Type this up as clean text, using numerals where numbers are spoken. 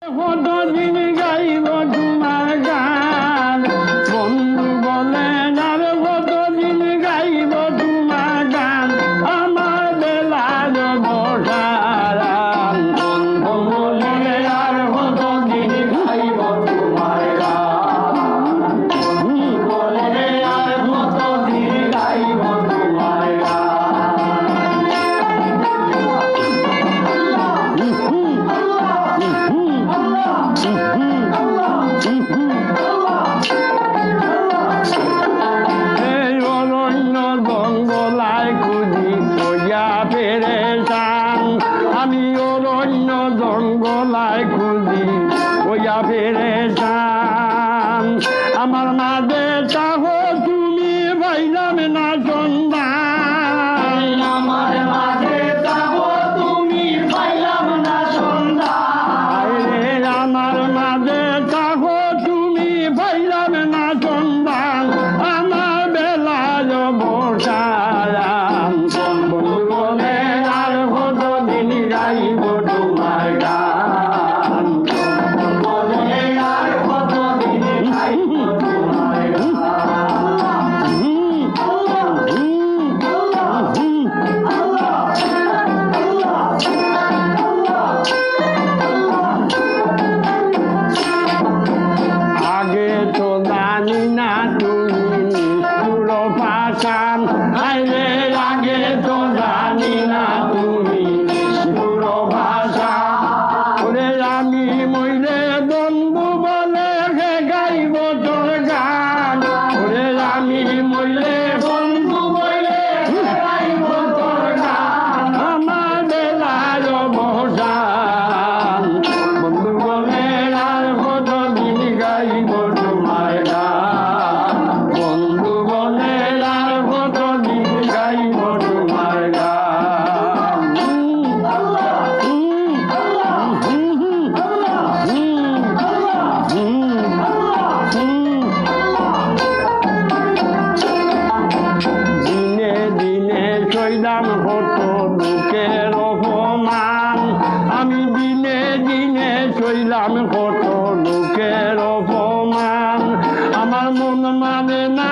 কতদিন গাইব তোমার গান বন্ধু বলে আর কতদিন গাইব তোমার গান আমার বেলার বসারাম বন্ধু বলে আর কতদিন গাইব তোমার গান বন্ধু বলে আর কতদিন গাইব তোমার গান আমি অরণ্য জঙ্গলায় খুঁজি ওয়া পেরেশান আমার মাঝে চাহ তুমি পাইলাম না সন্ধান আমার মাঝে চাহ তুমি পাইলাম না সন্ধান আমার মাঝে চাহ তুমি পাইলাম না সন্ধান আমার বেলায় বসারাম বন্ধু বলে আর কতদিন গাইব তোমার গান বলে আর কতদিন গাইব তোমার আগে তো জানি না তুমি নিষ্ঠুর পাষাণ আরে আগে তো জানি না তুমি নিষ্ঠুর ভাষা ওরে আমি মইলে বন্ধু বলে গাইব তোর গান ওরে আমি মইলে বন্ধু বলে গাইব তোর গান আমার বেলার বসান বন্ধু বলে আর কতদিন গাইব তোমার গান বন্ধু বলে আর কতদিন গাইব তোমার গান দিনে দিনে সইলাম কত দুঃখের অপমান আমি দিনে দিনে সইলাম কত দুঃখের অপমান আমার মন মানে না